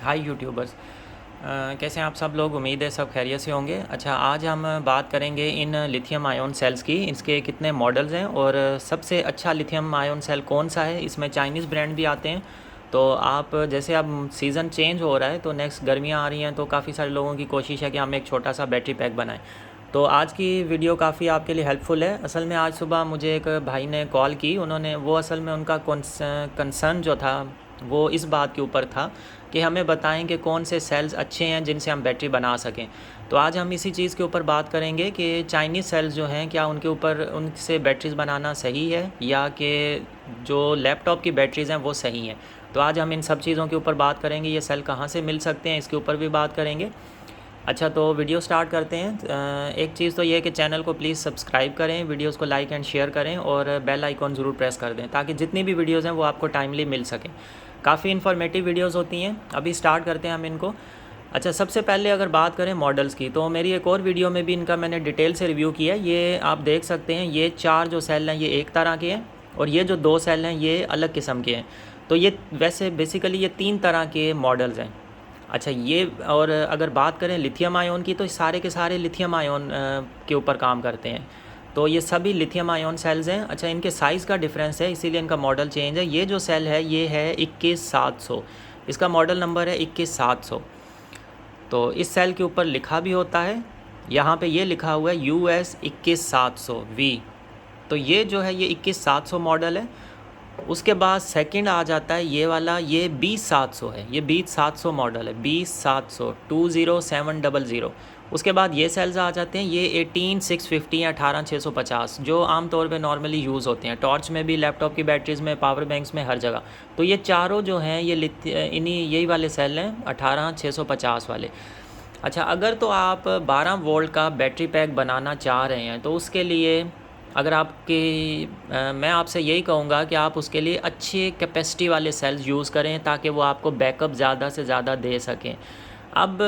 हाय YouTubers. कैसे हैं आप सब लोग? उम्मीद है सब खैरियत से होंगे। अच्छा, आज हम बात करेंगे इन लिथियम आयन सेल्स की, इसके कितने मॉडल्स हैं और सबसे अच्छा लिथियम आयन सेल कौन सा है। इसमें चाइनीज़ ब्रांड भी आते हैं। तो आप जैसे अब सीज़न चेंज हो रहा है तो नेक्स्ट गर्मियाँ आ रही हैं, तो काफ़ी सारे लोगों की कोशिश है कि हम एक छोटा सा बैटरी पैक बनाएं। तो आज की वीडियो काफ़ी आपके लिए हेल्पफुल है। असल में आज सुबह मुझे एक भाई ने कॉल की, उन्होंने वो असल में उनका कंसर्न जो था वो इस बात के ऊपर था कि हमें बताएं कि कौन से सेल्स अच्छे हैं जिनसे हम बैटरी बना सकें। तो आज हम इसी चीज़ के ऊपर बात करेंगे कि चाइनीज़ सेल्स जो हैं क्या उनके ऊपर उनसे बैटरीज़ बनाना सही है या कि जो लैपटॉप की बैटरीज़ हैं वो सही हैं। तो आज हम इन सब चीज़ों के ऊपर बात करेंगे। ये सेल कहाँ से मिल सकते हैं इसके ऊपर भी बात करेंगे। अच्छा, तो वीडियो स्टार्ट करते हैं। एक चीज़ तो ये है कि चैनल को प्लीज़ सब्सक्राइब करें, वीडियोस को लाइक एंड शेयर करें और बेल आइकॉन ज़रूर प्रेस कर दें ताकि जितनी भी वीडियोस हैं वो आपको टाइमली मिल सकें। काफ़ी इन्फॉर्मेटिव वीडियोस होती हैं। अभी स्टार्ट करते हैं हम इनको। अच्छा, सबसे पहले अगर बात करें मॉडल्स की, तो मेरी एक और वीडियो में भी इनका मैंने डिटेल से रिव्यू किया है। ये आप देख सकते हैं, ये 4 जो सेल हैं ये एक तरह के हैं और ये जो 2 सेल हैं ये अलग किस्म के हैं। तो ये वैसे बेसिकली ये 3 तरह के मॉडल्स हैं। अच्छा, ये और अगर बात करें लिथियम आयन की, तो सारे के सारे लिथियम आयन के ऊपर काम करते हैं। तो ये सभी लिथियम आयन सेल्स हैं। अच्छा, इनके साइज़ का डिफरेंस है इसीलिए इनका मॉडल चेंज है। ये जो सेल है ये है 21700, इसका मॉडल नंबर है 21700। तो इस सेल के ऊपर लिखा भी होता है, यहाँ पे ये लिखा हुआ है US 21700V। तो ये जो है ये 21700 मॉडल है। उसके बाद सेकंड आ जाता है ये वाला, ये 20700 है। ये 20700 मॉडल है, 20700 20700। उसके बाद ये सेल्स आ जाते हैं, ये 18650 या 18650 जो आमतौर पे नॉर्मली यूज़ होते हैं टॉर्च में भी, लैपटॉप की बैटरीज़ में, पावर बैंक्स में, हर जगह। तो ये चारों जो हैं ये इन्हीं यही वाले सेल हैं, 18650 वाले। अच्छा, अगर तो आप 12 वोल्ट का बैटरी पैक बनाना चाह रहे हैं तो उसके लिए अगर मैं आपसे यही कहूँगा कि आप उसके लिए अच्छे कैपेसिटी वाले सेल्स यूज़ करें ताकि वो आपको बैकअप ज़्यादा से ज़्यादा दे सकें। अब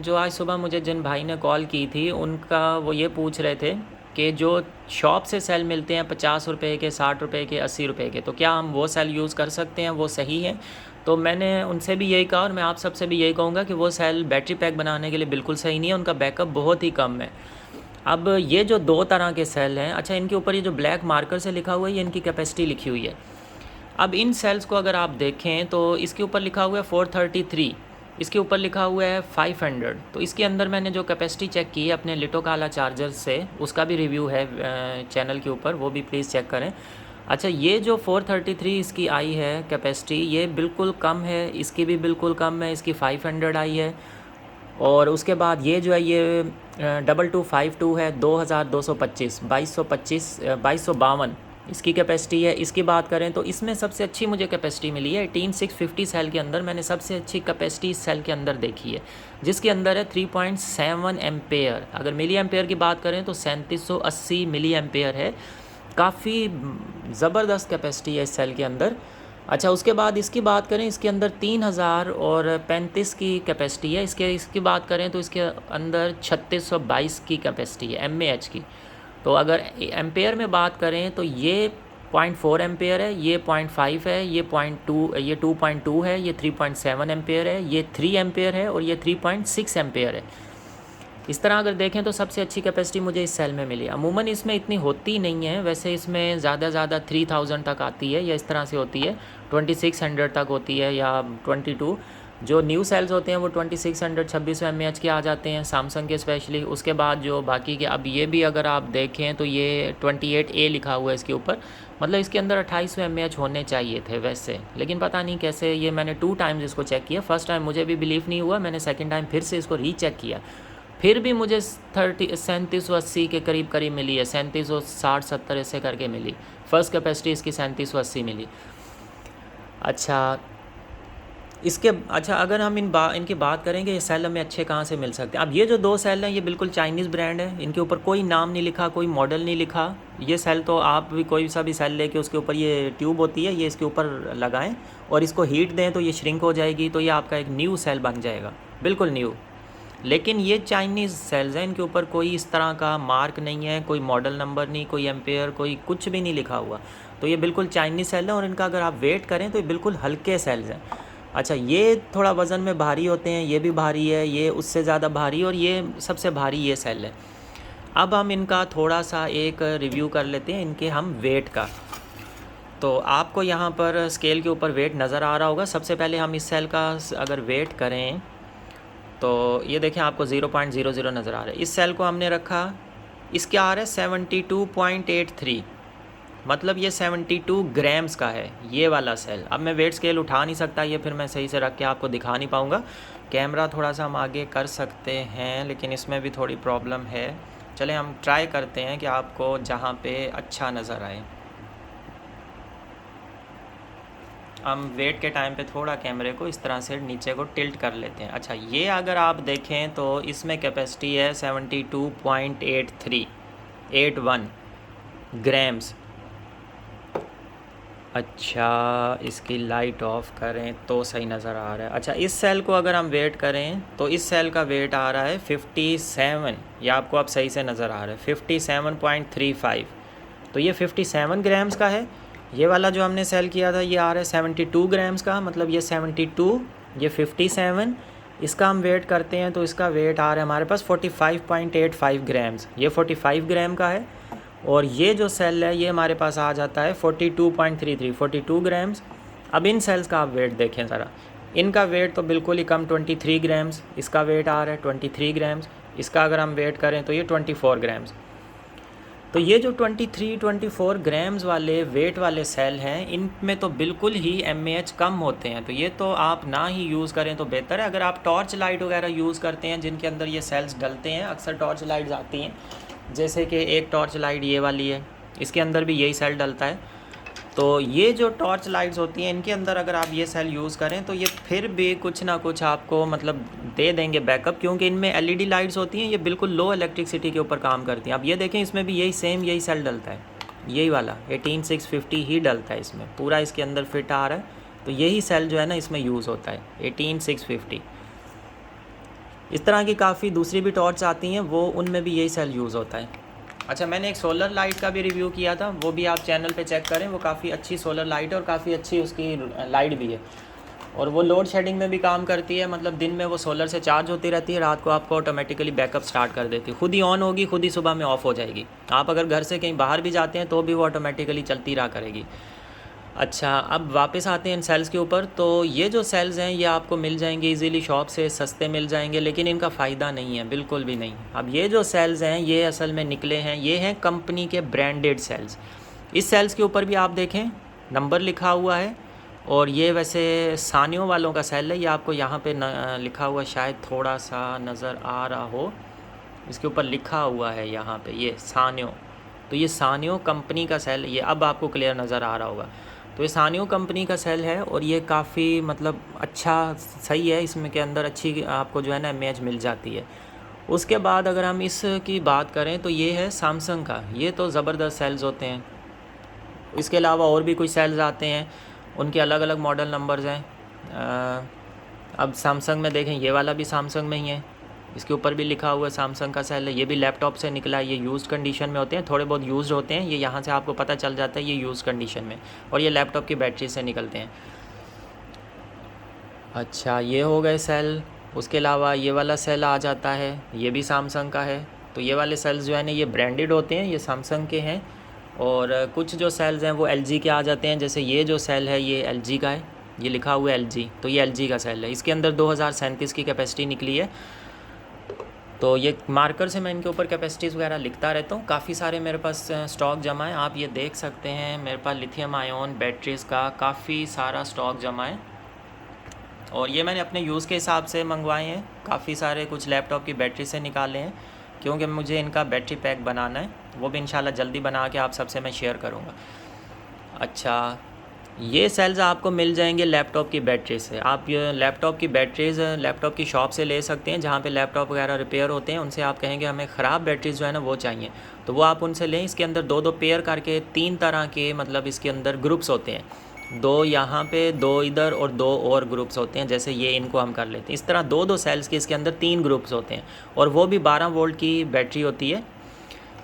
जो आज सुबह मुझे जिन भाई ने कॉल की थी उनका वो ये पूछ रहे थे कि जो शॉप से सेल मिलते हैं 50 रुपये के, 60 रुपये के, 80 रुपये के, तो क्या हम वो सेल यूज़ कर सकते हैं, वो सही है? तो मैंने उनसे भी यही कहा और मैं आप सबसे भी यही कहूँगा कि वो सेल बैटरी पैक बनाने के लिए बिल्कुल सही नहीं है, उनका बैकअप बहुत ही कम है। अब ये जो 2 तरह के सेल हैं, अच्छा इनके ऊपर ये जो ब्लैक मार्कर से लिखा हुआ है ये इनकी कैपेसिटी लिखी हुई है। अब इन सेल्स को अगर आप देखें तो इसके ऊपर लिखा हुआ है 433, इसके ऊपर लिखा हुआ है 500। तो इसके अंदर मैंने जो कैपेसिटी चेक की है अपने लिटोकाला चार्जर से, उसका भी रिव्यू है चैनल के ऊपर, वो भी प्लीज़ चेक करें। अच्छा, ये जो 433 इसकी आई है कैपेसिटी, ये बिल्कुल कम है, इसकी भी बिल्कुल कम है, इसकी 500 आई है। और उसके बाद ये जो है ये 2252 है, 2225, 2225, 2252 इसकी कैपेसिटी है। इसकी बात करें तो इसमें सबसे अच्छी मुझे कैपेसिटी मिली है 18650 सेल के अंदर। मैंने सबसे अच्छी कैपेसिटी इस सेल के अंदर देखी है जिसके अंदर है 3.7 एम्पेयर। अगर मिली एम्पेयर की बात करें तो 3780 मिली एम्पेयर है। काफ़ी ज़बरदस्त कैपेसिटी है इस सेल के अंदर। अच्छा, उसके बाद इसकी बात करें, इसके अंदर 3035 की कैपेसिटी है। इसकी बात करें तो इसके अंदर 3622 की कैपेसिटी है mAh की। तो अगर एम्पेयर में बात करें तो ये 0.4 एम्पेयर है, ये 0.5 है, ये 0.2, ये 2.2 है, ये 3.7 एम्पेयर है, ये 3 एम्पेयर है और ये 3.6 एम्पेयर है। इस तरह अगर देखें तो सबसे अच्छी कैपेसिटी मुझे इस सेल में मिली। अमूमन इसमें इतनी होती नहीं है, वैसे इसमें ज़्यादा 3000 तक आती है या इस तरह से होती है, 2600 तक होती है या 22। जो न्यू सेल्स होते हैं वो 2600 2600 mAh के आ जाते हैं, सैमसंग के स्पेशली। उसके बाद जो बाकी के, अब ये भी अगर आप देखें तो ये 28A लिखा हुआ है इसके ऊपर, मतलब इसके अंदर 2800 mAh होने चाहिए थे वैसे, लेकिन पता नहीं कैसे। ये मैंने 2 टाइम्स इसको चेक किया, फर्स्ट टाइम मुझे भी बिलीव नहीं हुआ, मैंने सेकेंड टाइम फिर से इसको रीचेक किया, फिर भी मुझे 3780 के करीब मिली है, 3760-70 ऐसे करके मिली। फ़र्स्ट कैपेसिटी इसकी 3780 मिली। अच्छा, अगर हम इनकी बात करेंगे ये सेल हमें अच्छे कहाँ से मिल सकते हैं। अब ये जो 2 सेल हैं ये बिल्कुल चाइनीज़ ब्रांड है, इनके ऊपर कोई नाम नहीं लिखा, कोई मॉडल नहीं लिखा। ये सेल तो आप भी कोई सा भी सेल लेके उसके ऊपर ये ट्यूब होती है, ये इसके ऊपर लगाएं और इसको हीट दें तो ये श्रिंक हो जाएगी, तो ये आपका एक न्यू सेल बन जाएगा, बिल्कुल न्यू। लेकिन ये चाइनीज़ सेल्स हैं, इनके ऊपर कोई इस तरह का मार्क नहीं है, कोई मॉडल नंबर नहीं, कोई एम्पेयर, कोई कुछ भी नहीं लिखा हुआ। तो ये बिल्कुल चाइनीज़ सेल है और इनका अगर आप वेट करें तो ये बिल्कुल हल्के सेल्स हैं। अच्छा, ये थोड़ा वज़न में भारी होते हैं, ये भी भारी है, ये उससे ज़्यादा भारी और ये सबसे भारी ये सेल है। अब हम इनका थोड़ा सा एक रिव्यू कर लेते हैं इनके हम वेट का। तो आपको यहाँ पर स्केल के ऊपर वेट नज़र आ रहा होगा। सबसे पहले हम इस सेल का अगर वेट करें तो ये देखें आपको 0.00 नज़र आ रहा है। इस सेल को हमने रखा, इसके आ रहा है 72.83, मतलब ये 72 ग्राम्स का है ये वाला सेल। अब मैं वेट स्केल उठा नहीं सकता, ये फिर मैं सही से रख के आपको दिखा नहीं पाऊँगा। कैमरा थोड़ा सा हम आगे कर सकते हैं लेकिन इसमें भी थोड़ी प्रॉब्लम है। चलें हम ट्राई करते हैं कि आपको जहाँ पे अच्छा नज़र आए। हम वेट के टाइम पे थोड़ा कैमरे को इस तरह से नीचे को टिल्ट कर लेते हैं। अच्छा, ये अगर आप देखें तो इसमें कैपेसिटी है 72.81 ग्राम्स। अच्छा, इसकी लाइट ऑफ करें तो सही नज़र आ रहा है। अच्छा, इस सेल को अगर हम वेट करें तो इस सेल का वेट आ रहा है 57, ये आपको अब सही से नज़र आ रहा है 57.35। तो ये 57 ग्राम्स का है। ये वाला जो हमने सेल किया था ये आ रहा है 72 ग्राम्स का, मतलब ये 72, ये 57। इसका हम वेट करते हैं तो इसका वेट आ रहा है हमारे पास 45.85 ग्राम्स, ये 45 ग्राम का है। और ये जो सेल है ये हमारे पास आ जाता है 42.33, 42 ग्राम्स। अब इन सेल्स का आप वेट देखें ज़रा, इनका वेट तो बिल्कुल ही कम 23 ग्राम्स, इसका वेट आ रहा है 23 ग्राम्स। इसका अगर हम वेट करें तो ये 24 ग्राम्स। तो ये जो 23-24 ग्राम्स वाले वेट वाले सेल हैं इनमें तो बिल्कुल ही mAh कम होते हैं। तो ये तो आप ना ही यूज़ करें तो बेहतर है। अगर आप टॉर्च लाइट वगैरह यूज़ करते हैं जिनके अंदर ये सेल्स डलते हैं, अक्सर टॉर्च लाइट्स आती हैं, जैसे कि एक टॉर्च लाइट ये वाली है, इसके अंदर भी यही सेल डलता है। तो ये जो टॉर्च लाइट्स होती हैं इनके अंदर अगर आप ये सेल यूज़ करें तो ये फिर भी कुछ ना कुछ आपको मतलब दे देंगे बैकअप, क्योंकि इनमें LED लाइट्स होती हैं, ये बिल्कुल लो इलेक्ट्रिसिटी के ऊपर काम करती हैं। अब ये देखें इसमें भी यही सेल डलता है, यही वाला 18650 ही डलता है इसमें, पूरा इसके अंदर फिट आ रहा है। तो यही सेल जो है ना इसमें यूज़ होता है 18650। इस तरह की काफ़ी दूसरी भी टॉर्च आती हैं, वो उनमें भी यही सेल यूज़ होता है। अच्छा, मैंने एक सोलर लाइट का भी रिव्यू किया था, वो भी आप चैनल पे चेक करें, वो काफ़ी अच्छी सोलर लाइट है और काफ़ी अच्छी उसकी लाइट भी है। और वो लोड शेडिंग में भी काम करती है, मतलब दिन में वो सोलर से चार्ज होती रहती है, रात को आपको ऑटोमेटिकली बैकअप स्टार्ट कर देती है, खुद ही ऑन होगी, खुद ही सुबह में ऑफ़ हो जाएगी। आप अगर घर से कहीं बाहर भी जाते हैं तो भी वो ऑटोमेटिकली चलती रहा करेगी। अच्छा, अब वापस आते हैं इन सेल्स के ऊपर। तो ये जो सेल्स हैं ये आपको मिल जाएंगे इजीली शॉप से, सस्ते मिल जाएंगे, लेकिन इनका फ़ायदा नहीं है, बिल्कुल भी नहीं। अब ये जो सेल्स हैं ये असल में निकले हैं, ये हैं कंपनी के ब्रांडेड सेल्स। इस सेल्स के ऊपर भी आप देखें नंबर लिखा हुआ है, और ये वैसे सानियों वालों का सेल है, ये आपको यहाँ पे लिखा हुआ शायद थोड़ा सा नज़र आ रहा हो, इसके ऊपर लिखा हुआ है यहाँ पे ये सानियों। तो ये सानियों कंपनी का सेल, ये अब आपको क्लियर नज़र आ रहा होगा। तो ये सानियों कंपनी का सेल है और ये काफ़ी मतलब अच्छा सही है, इसमें के अंदर अच्छी आपको जो है ना इमेज मिल जाती है। उसके बाद अगर हम इसकी बात करें तो ये है सैमसंग का, ये तो ज़बरदस्त सेल्स होते हैं। इसके अलावा और भी कुछ सेल्स आते हैं, उनके अलग अलग मॉडल नंबर्स हैं। अब सैमसंग में देखें, ये वाला भी सैमसंग में ही है, इसके ऊपर भी लिखा हुआ है सैमसंग का सेल है। ये भी लैपटॉप से निकला है, ये यूज़ कंडीशन में होते हैं, थोड़े बहुत यूज़ होते हैं, ये यहाँ से आपको पता चल जाता है ये यूज़ कंडीशन में, और ये लैपटॉप की बैटरी से निकलते हैं। अच्छा, ये हो गए सेल। उसके अलावा ये वाला सेल आ जाता है, ये भी सैमसंग का है। तो ये वाले सेल्स जो है ना ये ब्रांडेड होते हैं, ये सैमसंग के हैं। और कुछ जो सेल्स हैं वो LG के आ जाते हैं, जैसे ये जो सेल है ये LG का है, ये लिखा हुआ है LG, तो ये LG का सेल है। इसके अंदर 2037 की कैपेसिटी निकली है। तो ये मार्कर से मैं इनके ऊपर कैपेसिटीज़ वगैरह लिखता रहता हूँ। काफ़ी सारे मेरे पास स्टॉक जमा है, आप ये देख सकते हैं मेरे पास लिथियम आयन बैटरीज़ का काफ़ी सारा स्टॉक जमा है, और ये मैंने अपने यूज़ के हिसाब से मंगवाए हैं। काफ़ी सारे कुछ लैपटॉप की बैटरी से निकाले हैं, क्योंकि मुझे इनका बैटरी पैक बनाना है, वो भी इंशाल्लाह जल्दी बना के आप सबसे मैं शेयर करूँगा। अच्छा, ये सेल्स आपको मिल जाएंगे लैपटॉप की बैटरी से। आप ये लैपटॉप की बैटरीज़ लैपटॉप की शॉप से ले सकते हैं, जहाँ पे लैपटॉप वगैरह रिपेयर होते हैं, उनसे आप कहेंगे हमें ख़राब बैटरीज़ जो है ना वो चाहिए, तो वो आप उनसे लें। इसके अंदर 2-2 पेयर करके 3 तरह के मतलब इसके अंदर ग्रुप्स होते हैं, 2 यहाँ पे, 2 इधर और 2 और ग्रुप्स होते हैं। जैसे ये इनको हम कर लेते हैं, इस तरह 2-2 सेल्स के इसके अंदर 3 ग्रुप्स होते हैं, और वो भी 12 वोल्ट की बैटरी होती है।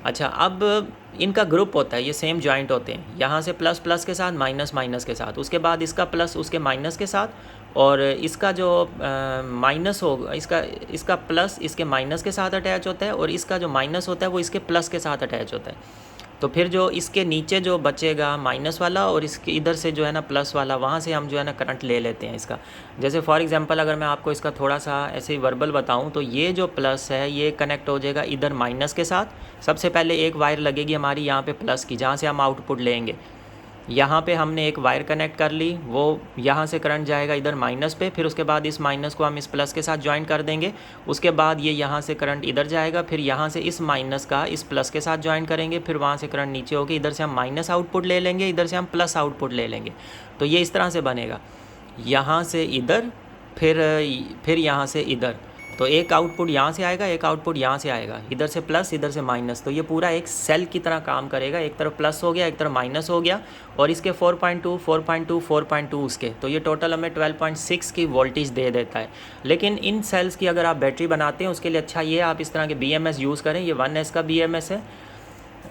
अच्छा, अब इनका ग्रुप होता है, ये सेम जॉइंट होते हैं, यहाँ से प्लस प्लस के साथ, माइनस माइनस के साथ, उसके बाद इसका प्लस उसके माइनस के साथ, और इसका जो माइनस होगा, इसका प्लस इसके माइनस के साथ अटैच होता है और इसका जो माइनस होता है वो इसके प्लस के साथ अटैच होता है। तो फिर जो इसके नीचे जो बचेगा माइनस वाला और इसके इधर से जो है ना प्लस वाला, वहाँ से हम जो है ना करंट ले लेते हैं इसका। जैसे फॉर एग्जांपल अगर मैं आपको इसका थोड़ा सा ऐसे ही वर्बल बताऊँ तो ये जो प्लस है ये कनेक्ट हो जाएगा इधर माइनस के साथ। सबसे पहले एक वायर लगेगी हमारी यहाँ पे प्लस की, जहाँ से हम आउटपुट लेंगे। यहाँ पे हमने एक वायर कनेक्ट कर ली, वो यहाँ से करंट जाएगा इधर माइनस पे, फिर उसके बाद इस माइनस को हम इस प्लस के साथ ज्वाइन कर देंगे। उसके बाद ये यहाँ से करंट इधर जाएगा, फिर यहाँ से इस माइनस का इस प्लस के साथ ज्वाइन करेंगे, फिर वहाँ से करंट नीचे होगी, इधर से हम माइनस आउटपुट ले लेंगे, इधर से हम प्लस आउटपुट ले लेंगे। तो ये इस तरह से बनेगा, यहाँ से इधर, फिर यहाँ से इधर। तो एक आउटपुट यहाँ से आएगा, एक आउटपुट यहाँ से आएगा, इधर से प्लस इधर से माइनस। तो ये पूरा एक सेल की तरह काम करेगा, एक तरफ प्लस हो गया एक तरफ माइनस हो गया, और इसके 4.2 4.2 4.2 उसके, तो ये टोटल हमें 12.6 की वोल्टेज दे देता है। लेकिन इन सेल्स की अगर आप बैटरी बनाते हैं उसके लिए अच्छा ये आप इस तरह के BMS यूज़ करें। ये 1S का BMS है,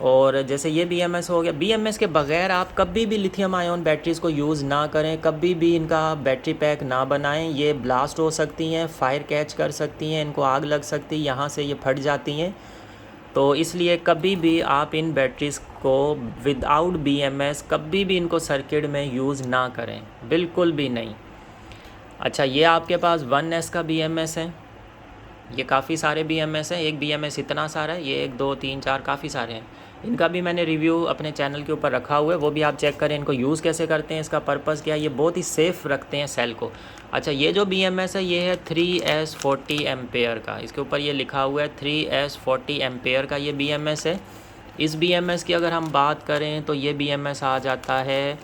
और जैसे ये BMS हो गया। BMS के बगैर आप कभी भी लिथियम आयन बैटरीज़ को यूज़ ना करें, कभी भी इनका बैटरी पैक ना बनाएं। ये ब्लास्ट हो सकती हैं, फायर कैच कर सकती हैं, इनको आग लग सकती है, यहाँ से ये फट जाती हैं। तो इसलिए कभी भी आप इन बैटरीज़ को विदाउट BMS कभी भी इनको सर्किट में यूज़ ना करें, बिल्कुल भी नहीं। अच्छा, ये आपके पास 1S का BMS है, ये काफ़ी सारे BMS हैं, एक BMS इतना सारा है, ये 1 2 3 4 काफ़ी सारे हैं। इनका भी मैंने रिव्यू अपने चैनल के ऊपर रखा हुआ है, वो भी आप चेक करें, इनको यूज़ कैसे करते हैं, इसका पर्पज़ क्या है। ये बहुत ही सेफ़ रखते हैं सेल को। अच्छा, ये जो BMS है ये है 3S40 एम्पेयर का, इसके ऊपर ये लिखा हुआ है 3S40 एम्पेयर का ये BMS है। इस BMS की अगर हम बात करें तो ये BMS आ जाता है,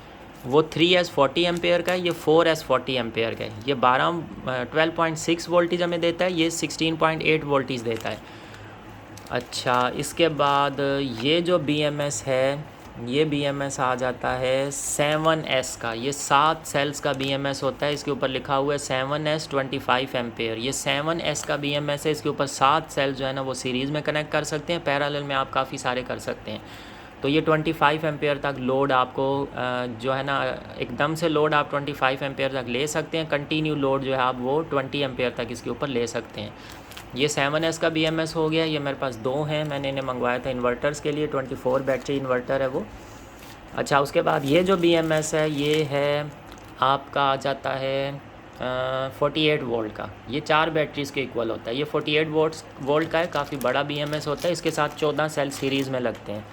वो 3S40 एम्पेयर का है, ये 4S40 एम्पेयर का है। ये 12.6 वोल्टेज हमें देता है, ये 16.8 वोल्टेज देता है। अच्छा, इसके बाद ये जो BMS है ये BMS आ जाता है 7S का, ये 7 सेल्स का BMS होता है। इसके ऊपर लिखा हुआ है 7S 25 एम्पेयर। ये 7S का BMS है, इसके ऊपर 7 सेल जो है ना वो सीरीज़ में कनेक्ट कर सकते हैं, पैरेलल में आप काफ़ी सारे कर सकते हैं। तो ये 25 एम्पेयर तक लोड आपको जो है ना एकदम से लोड आप 25 एम्पेयर तक ले सकते हैं। कंटिन्यू लोड जो है आप वो 20 एम्पेयर तक इसके ऊपर ले सकते हैं। ये 7S का BMS हो गया। ये मेरे पास 2 हैं, मैंने इन्हें मंगवाया था इन्वर्टर्स के लिए, 24 बैटरी इन्वर्टर है वो। अच्छा, उसके बाद ये जो BMS है ये है आपका आ जाता है 48 वोल्ट का। ये 4 बैटरीज़ के इक्वल होता है। ये 48 वोल्ट का है, काफ़ी बड़ा BMS होता है। इसके साथ 14 सेल सीरीज़ में लगते हैं।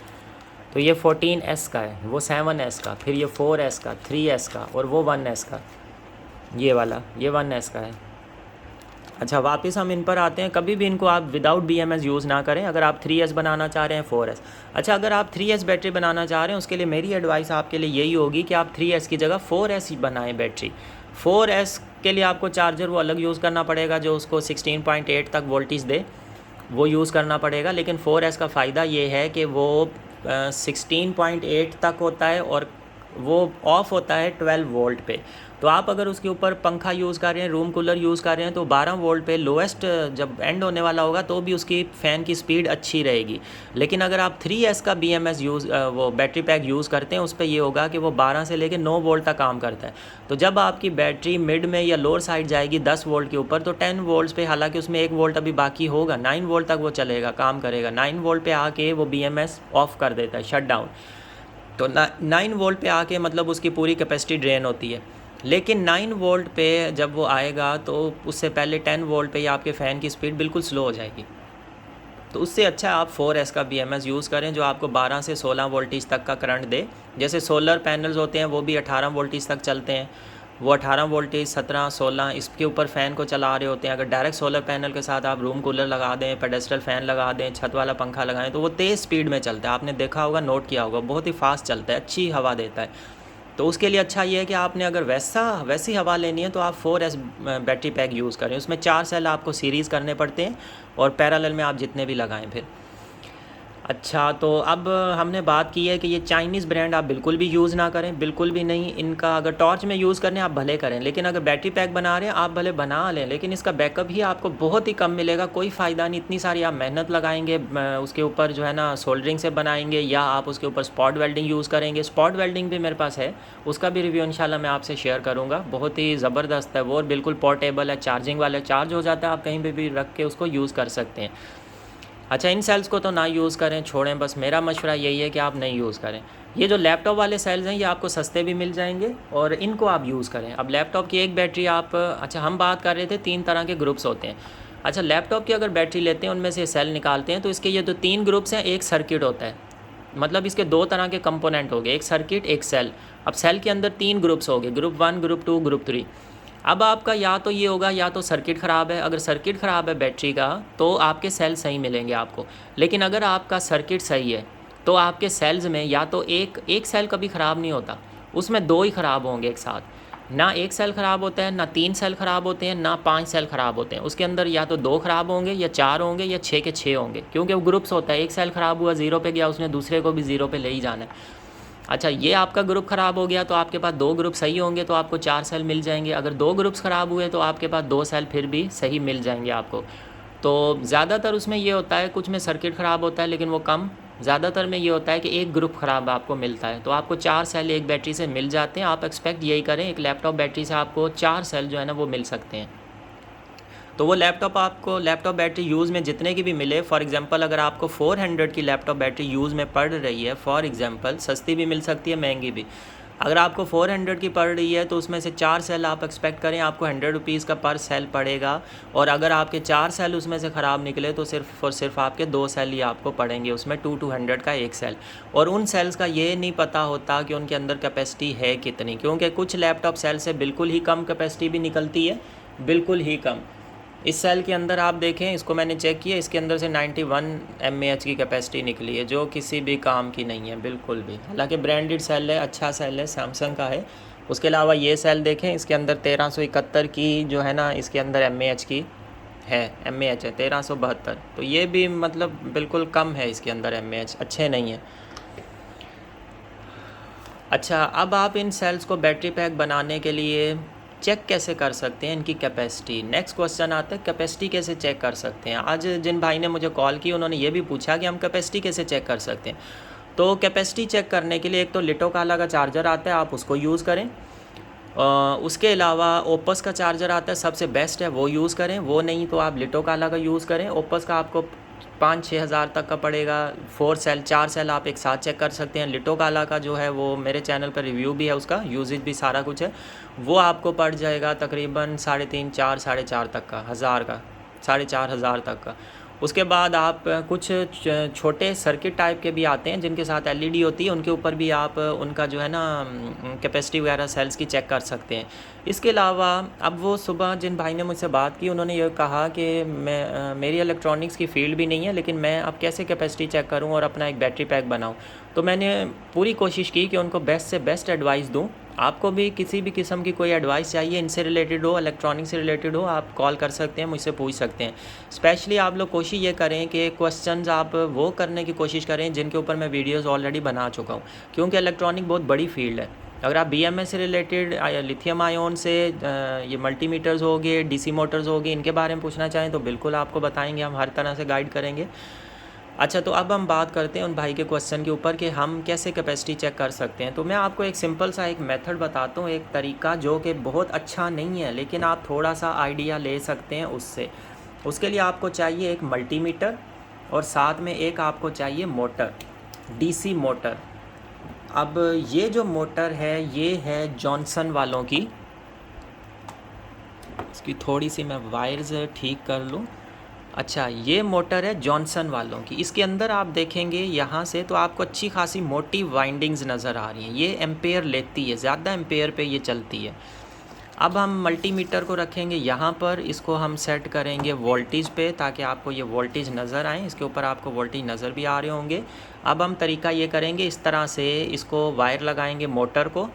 तो ये 14S का है, वो 7S का, फिर ये 4S का, 3S का, और वो 1S का, ये वाला ये 1S का है। अच्छा, वापस हम इन पर आते हैं। कभी भी इनको आप विदाउट BMS यूज़ ना करें। अगर आप 3S बनाना चाह रहे हैं 4S। अच्छा, अगर आप 3S बैटरी बनाना चाह रहे हैं उसके लिए मेरी एडवाइस आपके लिए यही होगी कि आप 3S की जगह 4S ही बनाएं बैटरी। 4S के लिए आपको चार्जर वो अलग यूज़ करना पड़ेगा जो उसको 16.8 तक वोल्टेज दे, वो यूज़ करना पड़ेगा। लेकिन 4S का फ़ायदा ये है कि वो 16.8 तक होता है और वो ऑफ़ होता है 12 वोल्ट पे। तो आप अगर उसके ऊपर पंखा यूज़ कर रहे हैं, रूम कूलर यूज़ कर रहे हैं, तो 12 वोल्ट पे लोएस्ट जब एंड होने वाला होगा तो भी उसकी फ़ैन की स्पीड अच्छी रहेगी। लेकिन अगर आप 3S का BMS वो बैटरी पैक यूज़ करते हैं, उस पर ये होगा कि वो 12 से लेकर 9 वोल्ट तक काम करता है। तो जब आपकी बैटरी मिड में या लोअर साइड जाएगी 10 वोल्ट के ऊपर, तो 10 वोल्ट पे, हालांकि उसमें 1 वोल्ट अभी बाकी होगा, 9 वोल्ट तक वो चलेगा, काम करेगा। 9 वोल्ट पे आके वो BMS ऑफ़ कर देता है, शट डाउन। तो 9 वोल्ट पे आके मतलब उसकी पूरी कैपेसिटी ड्रेन होती है। लेकिन 9 वोल्ट पे जब वो आएगा तो उससे पहले 10 वोल्ट पे ही आपके फ़ैन की स्पीड बिल्कुल स्लो हो जाएगी। तो उससे अच्छा आप 4S का BMS यूज़ करें जो आपको 12 से 16 वोल्टेज तक का करंट दे। जैसे सोलर पैनल्स होते हैं वो भी 18 वोल्टेज तक चलते हैं, वो 18 वोल्टेज 17 16 इसके ऊपर फ़ैन को चला रहे होते हैं। अगर डायरेक्ट सोलर पैनल के साथ आप रूम कूलर लगा दें, पेडेस्ट्रल फ़ैन लगा दें, छत वाला पंखा लगाएं, तो वो तेज़ स्पीड में चलता है। आपने देखा होगा, नोट किया होगा, बहुत ही फास्ट चलता है, अच्छी हवा देता है। तो उसके लिए अच्छा ये है कि आपने अगर वैसी हवा लेनी है तो आप 4S बैटरी पैक यूज़ करें। उसमें 4 सेल आपको सीरीज़ करने पड़ते हैं और पैरेलल में आप जितने भी लगाएं फिर। अच्छा, तो अब हमने बात की है कि ये चाइनीज़ ब्रांड आप बिल्कुल भी यूज़ ना करें, बिल्कुल भी नहीं। इनका अगर टॉर्च में यूज़ करने आप भले करें, लेकिन अगर बैटरी पैक बना रहे हैं आप भले बना लें, लेकिन इसका बैकअप ही आपको बहुत ही कम मिलेगा, कोई फ़ायदा नहीं। इतनी सारी आप मेहनत लगाएंगे उसके ऊपर जो है ना सोल्डरिंग से बनाएंगे, या आप उसके ऊपर स्पॉट वेल्डिंग यूज़ करेंगे। स्पॉट वेल्डिंग भी मेरे पास है, उसका भी रिव्यू इंशाल्लाह मैं आपसे शेयर करूँगा। बहुत ही ज़बरदस्त है वो, और बिल्कुल पोर्टेबल है, चार्जिंग वाला, चार्ज हो जाता है, आप कहीं पर भी रख के उसको यूज़ कर सकते हैं। अच्छा, इन सेल्स को तो ना यूज़ करें, छोड़ें, बस मेरा मशवरा यही है कि आप नहीं यूज़ करें। ये जो लैपटॉप वाले सेल्स हैं ये आपको सस्ते भी मिल जाएंगे, और इनको आप यूज़ करें। अब लैपटॉप की एक बैटरी आप, अच्छा हम बात कर रहे थे 3 तरह के ग्रुप्स होते हैं। अच्छा, लैपटॉप की अगर बैटरी लेते हैं, उनमें से सेल निकालते हैं, तो इसके ये जो 3 ग्रुप्स हैं, एक सर्किट होता है, मतलब इसके 2 तरह के कंपोनेंट हो गए, एक सर्किट एक सेल। अब सेल के अंदर 3 ग्रुप्स हो गए, ग्रुप 1, ग्रुप 2, ग्रुप 3। अब आपका या तो ये होगा, या तो सर्किट ख़राब है। अगर सर्किट ख़राब है बैटरी का, तो आपके सेल सही मिलेंगे आपको। लेकिन अगर आपका सर्किट सही है, तो आपके सेल्स में या तो एक सेल कभी ख़राब नहीं होता, उसमें 2 ही ख़राब होंगे एक साथ। ना एक सेल ख़राब होता है, ना 3 सेल ख़राब होते हैं, ना 5 सेल ख़राब होते हैं। उसके अंदर या तो 2 ख़राब होंगे, या 4 होंगे, या 6 के 6 होंगे, क्योंकि वो ग्रुप्स होता है। एक सेल ख़राब हुआ, 0 पे गया, उसने दूसरे को भी 0 पे ले ही जाना है। अच्छा, ये आपका ग्रुप ख़राब हो गया, तो आपके पास 2 ग्रुप सही होंगे, तो आपको 4 सेल मिल जाएंगे। अगर 2 ग्रुप्स ख़राब हुए, तो आपके पास 2 सेल फिर भी सही मिल जाएंगे आपको। तो ज़्यादातर उसमें ये होता है, कुछ में सर्किट ख़राब होता है लेकिन वो कम, ज़्यादातर में ये होता है कि एक ग्रुप ख़राब आपको मिलता है। तो आपको 4 सेल एक बैटरी से मिल जाते हैं। आप एक्सपेक्ट यही करें, एक लैपटॉप बैटरी से आपको 4 सेल जो है ना वो मिल सकते हैं। तो वो लैपटॉप आपको, लैपटॉप बैटरी यूज़ में जितने की भी मिले, फॉर एग्जांपल अगर आपको 400 की लैपटॉप बैटरी यूज़ में पड़ रही है, फॉर एग्जांपल, सस्ती भी मिल सकती है, महंगी भी। अगर आपको 400 की पड़ रही है, तो उसमें से 4 सेल आप एक्सपेक्ट करें आपको 100 रुपीज़ का पर सेल पड़ेगा। और अगर आपके 4 सेल उसमें से ख़राब निकले, तो सिर्फ और सिर्फ आपके 2 सेल ही आपको पड़ेंगे, उसमें 200 का एक सेल। और उन सेल्स का ये नहीं पता होता कि उनके अंदर कैपेसिटी है कितनी, क्योंकि कुछ लैपटॉप सेल से बिल्कुल ही कम कैपेसिटी भी निकलती है, बिल्कुल ही कम। इस सेल के अंदर आप देखें, इसको मैंने चेक किया, इसके अंदर से 91 mAh की कैपेसिटी निकली है, जो किसी भी काम की नहीं है बिल्कुल भी। हालांकि ब्रांडेड सेल है, अच्छा सेल है, सैमसंग का है। उसके अलावा ये सेल देखें, इसके अंदर 1371 की जो है ना, इसके अंदर mAh की है, mAh है 1372। तो ये भी मतलब बिल्कुल कम है, इसके अंदर mAh अच्छे नहीं है। अच्छा, अब आप इन सेल्स को बैटरी पैक बनाने के लिए चेक कैसे कर सकते हैं इनकी कैपेसिटी। नेक्स्ट क्वेश्चन आता है, कैपेसिटी कैसे चेक कर सकते हैं। आज जिन भाई ने मुझे कॉल की, उन्होंने ये भी पूछा कि हम कैपेसिटी कैसे चेक कर सकते हैं। तो कैपेसिटी चेक करने के लिए एक तो लिटो काला का चार्जर आता है, आप उसको यूज़ करें। उसके अलावा ओपस का चार्जर आता है, सबसे बेस्ट है, वो यूज़ करें। वो नहीं तो आप लिटो काला का यूज़ करें। ओपस का आपको 5-6 हज़ार तक का पड़ेगा। 4 सेल 4 सेल आप एक साथ चेक कर सकते हैं। लिटो काला का जो है वो मेरे चैनल पर रिव्यू भी है, उसका यूजेज भी सारा कुछ है। वो आपको पड़ जाएगा तकरीबन 3.5, 4, 4.5 तक का, हज़ार का, 4,500 तक का। उसके बाद आप कुछ छोटे सर्किट टाइप के भी आते हैं, जिनके साथ एलईडी होती है, उनके ऊपर भी आप उनका जो है ना कैपेसिटी वगैरह सेल्स की चेक कर सकते हैं। इसके अलावा अब वो सुबह जिन भाई ने मुझसे बात की, उन्होंने ये कहा कि मैं मेरी इलेक्ट्रॉनिक्स की फ़ील्ड भी नहीं है, लेकिन मैं अब कैसे कैपेसिटी चेक करूं और अपना एक बैटरी पैक बनाऊं। तो मैंने पूरी कोशिश की कि उनको बेस्ट से बेस्ट एडवाइस दूं। आपको भी किसी भी किस्म की कोई एडवाइस चाहिए, इनसे रिलेटेड हो, इलेक्ट्रॉनिक से रिलेटेड हो, आप कॉल कर सकते हैं, मुझसे पूछ सकते हैं। स्पेशली आप लोग कोशिश ये करें कि क्वेश्चंस आप वो करने की कोशिश करें जिनके ऊपर मैं वीडियोस ऑलरेडी बना चुका हूँ, क्योंकि इलेक्ट्रॉनिक बहुत बड़ी फील्ड है। अगर आप BMS से रिलेटेड, लिथियम आयोन से, ये मल्टीमीटर्स हो गए, DC मोटर्स हो गए, इनके बारे में पूछना चाहें तो बिल्कुल आपको बताएंगे, हम हर तरह से गाइड करेंगे। अच्छा, तो अब हम बात करते हैं उन भाई के क्वेश्चन के ऊपर कि हम कैसे कैपेसिटी चेक कर सकते हैं। तो मैं आपको एक सिंपल सा एक मेथड बताता हूँ, एक तरीका जो कि बहुत अच्छा नहीं है, लेकिन आप थोड़ा सा आइडिया ले सकते हैं उससे। उसके लिए आपको चाहिए एक मल्टीमीटर, और साथ में एक आपको चाहिए मोटर, DC मोटर। अब ये जो मोटर है, ये है जॉनसन वालों की। इसकी थोड़ी सी मैं वायर्स ठीक कर लूँ। अच्छा, ये मोटर है जॉनसन वालों की। इसके अंदर आप देखेंगे यहाँ से तो आपको अच्छी खासी मोटी वाइंडिंग्स नज़र आ रही हैं। ये एम्पेयर लेती है, ज़्यादा एम्पेयर पे ये चलती है। अब हम मल्टीमीटर को रखेंगे यहाँ पर, इसको हम सेट करेंगे वोल्टेज पे, ताकि आपको ये वोल्टेज नज़र आए। इसके ऊपर आपको वोल्टेज नज़र भी आ रहे होंगे। अब हम तरीका ये करेंगे, इस तरह से इसको वायर लगाएंगे मोटर को,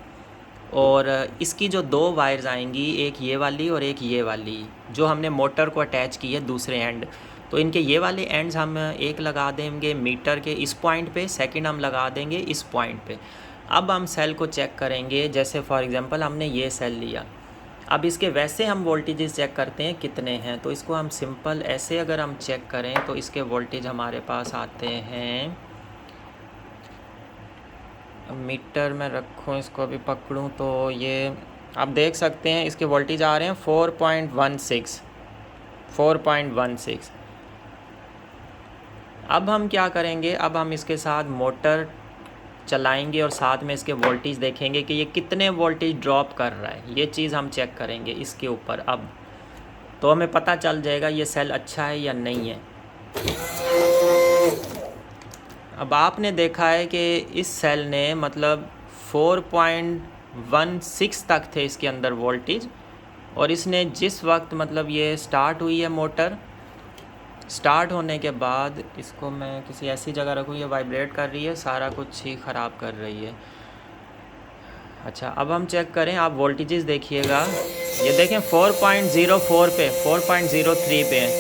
और इसकी जो 2 वायर्स आएंगी, एक ये वाली और एक ये वाली, जो हमने मोटर को अटैच की है दूसरे एंड, तो इनके ये वाले एंड्स हम एक लगा देंगे मीटर के इस पॉइंट पे, सेकंड हम लगा देंगे इस पॉइंट पे। अब हम सेल को चेक करेंगे, जैसे फॉर एग्जांपल हमने ये सेल लिया, अब इसके वैसे हम वोल्टेजेस चेक करते हैं कितने हैं। तो इसको हम सिंपल ऐसे अगर हम चेक करें तो इसके वोल्टेज हमारे पास आते हैं, मीटर में रखूँ इसको, अभी पकड़ूँ तो ये आप देख सकते हैं इसके वोल्टेज आ रहे हैं 4.16। अब हम क्या करेंगे, अब हम इसके साथ मोटर चलाएंगे और साथ में इसके वोल्टेज देखेंगे कि ये कितने वोल्टेज ड्रॉप कर रहा है, ये चीज़ हम चेक करेंगे इसके ऊपर। अब तो हमें पता चल जाएगा ये सेल अच्छा है या नहीं है। अब आपने देखा है कि इस सेल ने मतलब 4.16 तक थे इसके अंदर वोल्टेज, और इसने जिस वक्त मतलब ये स्टार्ट हुई है मोटर, स्टार्ट होने के बाद इसको मैं किसी ऐसी जगह रखूँ, ये वाइब्रेट कर रही है, सारा कुछ ही ख़राब कर रही है। अच्छा अब हम चेक करें, आप वोल्टेजेस देखिएगा, ये देखें 4.04 पे, 4.03 पे हैं,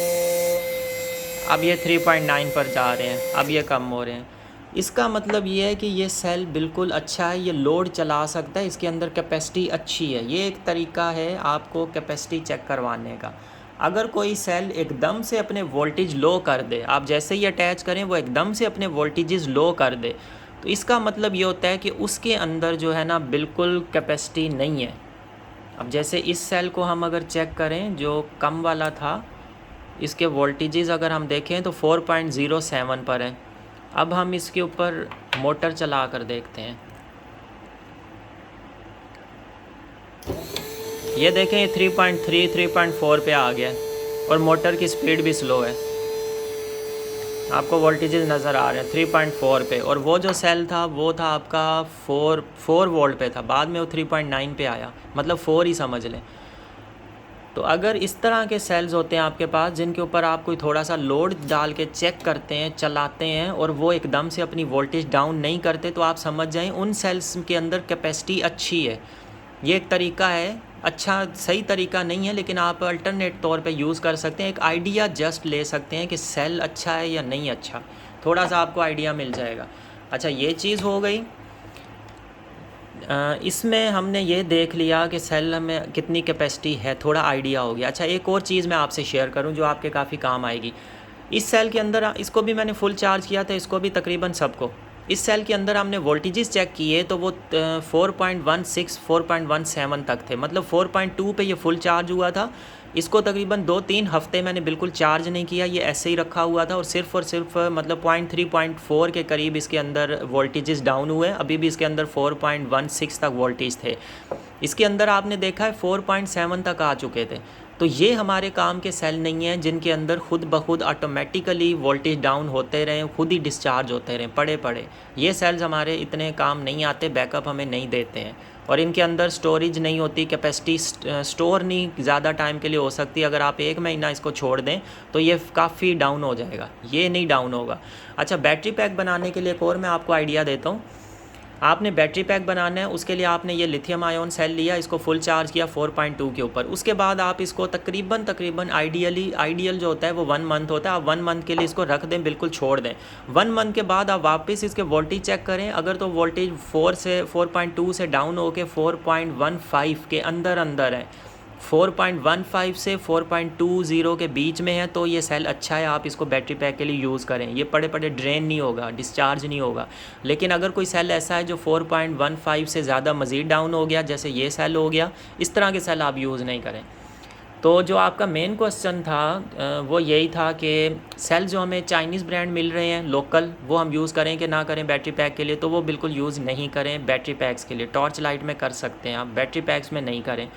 अब ये 3.9 पर जा रहे हैं, अब ये कम हो रहे हैं। इसका मतलब ये है कि ये सेल बिल्कुल अच्छा है, ये लोड चला सकता है, इसके अंदर कैपेसिटी अच्छी है। ये एक तरीका है आपको कैपेसिटी चेक करवाने का। अगर कोई सेल एकदम से अपने वोल्टेज लो कर दे, आप जैसे ही अटैच करें वो एकदम से अपने वोल्टेजेस लो कर दे, तो इसका मतलब ये होता है कि उसके अंदर जो है ना बिल्कुल कैपेसिटी नहीं है। अब जैसे इस सेल को हम अगर चेक करें जो कम वाला था, इसके वोल्टेजेस अगर हम देखें तो 4.07 पर है। अब हम इसके ऊपर मोटर चला कर देखते हैं, ये देखें ये 3.3 3.4 पे आ गया और मोटर की स्पीड भी स्लो है, आपको वोल्टेजेस नज़र आ रहे हैं 3.4 पे। और वो जो सेल था वो था आपका 4 वोल्ट पे था, बाद में वो 3.9 पे आया, मतलब 4 ही समझ लें। तो अगर इस तरह के सेल्स होते हैं आपके पास जिनके ऊपर आप कोई थोड़ा सा लोड डाल के चेक करते हैं, चलाते हैं, और वो एकदम से अपनी वोल्टेज डाउन नहीं करते, तो आप समझ जाएं उन सेल्स के अंदर कैपेसिटी अच्छी है। ये एक तरीका है, अच्छा सही तरीका नहीं है, लेकिन आप अल्टरनेट तौर पे यूज़ कर सकते हैं, एक आइडिया जस्ट ले सकते हैं कि सेल अच्छा है या नहीं अच्छा, थोड़ा सा आपको आइडिया मिल जाएगा। अच्छा ये चीज़ हो गई। इसमें हमने ये देख लिया कि सेल में कितनी कैपेसिटी है, थोड़ा आइडिया हो गया। अच्छा एक और चीज़ मैं आपसे शेयर करूं जो आपके काफ़ी काम आएगी। इस सेल के अंदर, इसको भी मैंने फुल चार्ज किया था, इसको भी तकरीबन सबको, इस सेल के अंदर हमने वोल्टेजेस चेक किए तो वो 4.16 4.17 तक थे, मतलब 4.2 पे ये फुल चार्ज हुआ था। इसको तकरीबन 2-3 हफ्ते मैंने बिल्कुल चार्ज नहीं किया, ये ऐसे ही रखा हुआ था, और सिर्फ मतलब 0.3-0.4 के करीब इसके अंदर वोल्टेजेस डाउन हुए। अभी भी इसके अंदर 4.16 तक वोल्टेज थे, इसके अंदर आपने देखा है 4.7 तक आ चुके थे। तो ये हमारे काम के सेल नहीं हैं जिनके अंदर खुद ब खुद ऑटोमेटिकली वोल्टेज डाउन होते रहें, खुद ही डिस्चार्ज होते रहें पड़े पड़े। ये सेल्स हमारे इतने काम नहीं आते, बैकअप हमें नहीं देते हैं, और इनके अंदर स्टोरेज नहीं होती, कैपेसिटी स्टोर नहीं ज़्यादा टाइम के लिए हो सकती। अगर आप 1 महीना इसको छोड़ दें तो ये काफ़ी डाउन हो जाएगा, ये नहीं डाउन होगा। अच्छा बैटरी पैक बनाने के लिए एक और मैं आपको आइडिया देता हूँ। आपने बैटरी पैक बनाना है, उसके लिए आपने ये लिथियम आयन सेल लिया, इसको फुल चार्ज किया 4.2 के ऊपर। उसके बाद आप इसको तकरीबन आइडियल जो होता है वो 1 मंथ होता है, आप 1 मंथ के लिए इसको रख दें, बिल्कुल छोड़ दें। 1 मंथ के बाद आप वापस इसके वोल्टेज चेक करें, अगर तो वोल्टेज 4.2 से डाउन होकर 4.15 के अंदर है, 4.15 से 4.20 के बीच में है, तो ये सेल अच्छा है, आप इसको बैटरी पैक के लिए यूज़ करें, ये पड़े ड्रेन नहीं होगा, डिस्चार्ज नहीं होगा। लेकिन अगर कोई सेल ऐसा है जो 4.15 से ज़्यादा मज़ीद डाउन हो गया, जैसे ये सेल हो गया, इस तरह के सेल आप यूज़ नहीं करें। तो जो आपका मेन क्वेश्चन था वो यही था कि सेल जो हमें चाइनीज़ ब्रांड मिल रहे हैं लोकल, वो हम यूज़ करें कि ना करें बैटरी पैक के लिए। तो वो बिल्कुल यूज़ नहीं करें बैटरी पैक्स के लिए, टॉर्च लाइट में कर सकते हैं आप, बैटरी पैक्स में नहीं करें।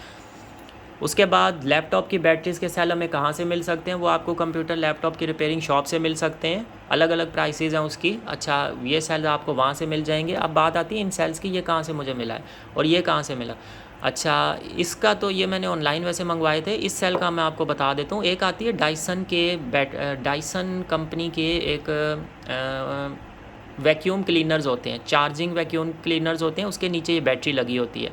उसके बाद लैपटॉप की बैटरीज़ के सेल हमें कहाँ से मिल सकते हैं, वो आपको कंप्यूटर लैपटॉप की रिपेयरिंग शॉप से मिल सकते हैं, अलग अलग प्राइसेस हैं उसकी। अच्छा ये सेल आपको वहाँ से मिल जाएंगे। अब बात आती है इन सेल्स की, ये कहाँ से मुझे मिला है और ये कहाँ से मिला। अच्छा इसका तो ये मैंने ऑनलाइन वैसे मंगवाए थे। इस सेल का मैं आपको बता देता हूँ, एक आती है डाइसन कंपनी के एक वैक्यूम क्लीनर्स होते हैं, चार्जिंग वैक्यूम क्लीनर्स होते हैं, उसके नीचे ये बैटरी लगी होती है।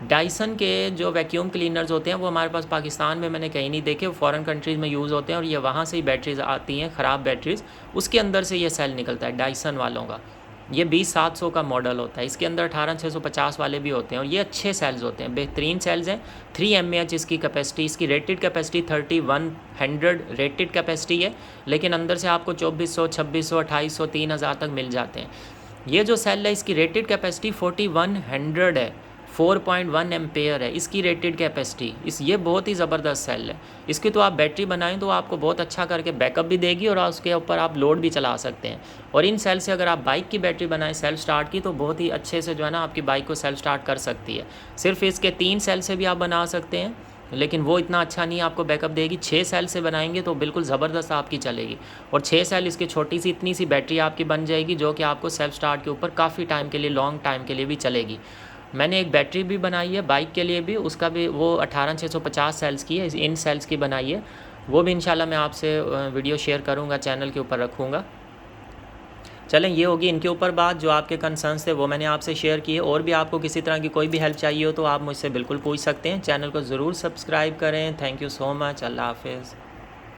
डाइसन के जो वैक्यूम क्लीनर्स होते हैं वो हमारे पास पाकिस्तान में मैंने कहीं नहीं देखे, वो फॉरेन कंट्रीज़ में यूज़ होते हैं और ये वहाँ से ही बैटरीज आती हैं, ख़राब बैटरीज, उसके अंदर से ये सेल निकलता है डाइसन वालों का। ये 20700 का मॉडल होता है, इसके अंदर 18650 वाले भी होते हैं और ये अच्छे सेल्स होते हैं, बेहतरीन सेल्स हैं। 3 mAh इसकी कैपेसिटी, इसकी रेटेड कैपेसिटी 3100 रेटेड कैपेसिटी है, लेकिन अंदर से आपको 2400, 2600, 2800, 3000 तक मिल जाते हैं। ये जो सेल है इसकी रेटेड कैपेसिटी 4100 है, 4.1 एम्पेयर है इसकी रेटेड कैपेसिटी। ये बहुत ही ज़बरदस्त सेल है। इसकी तो आप बैटरी बनाएं तो आपको बहुत अच्छा करके बैकअप भी देगी और उसके ऊपर आप लोड भी चला सकते हैं। और इन सेल से अगर आप बाइक की बैटरी बनाएं सेल्फ स्टार्ट की, तो बहुत ही अच्छे से जो है ना आपकी बाइक को सेल्फ स्टार्ट कर सकती है। सिर्फ इसके 3 सेल से भी आप बना सकते हैं, लेकिन वो इतना अच्छा नहीं आपको बैकअप देगी। 6 सेल से बनाएंगे तो बिल्कुल ज़बरदस्त आपकी चलेगी। और 6 सेल इसकी छोटी सी इतनी सी बैटरी आपकी बन जाएगी, जो कि आपको सेल्फ स्टार्ट के ऊपर काफ़ी टाइम के लिए, लॉन्ग टाइम के लिए भी चलेगी। मैंने एक बैटरी भी बनाई है बाइक के लिए भी, उसका भी वो 18650 सेल्स की है, इन सेल्स की बनाई है। वो भी इंशाल्लाह मैं आपसे वीडियो शेयर करूँगा, चैनल के ऊपर रखूँगा। चलें, ये होगी इनके ऊपर बात। जो आपके कंसर्न्स थे वो मैंने आपसे शेयर किए। और भी आपको किसी तरह की कोई भी हेल्प चाहिए हो तो आप मुझसे बिल्कुल पूछ सकते हैं। चैनल को ज़रूर सब्सक्राइब करें। Thank you so much. अल्लाह हाफिज़।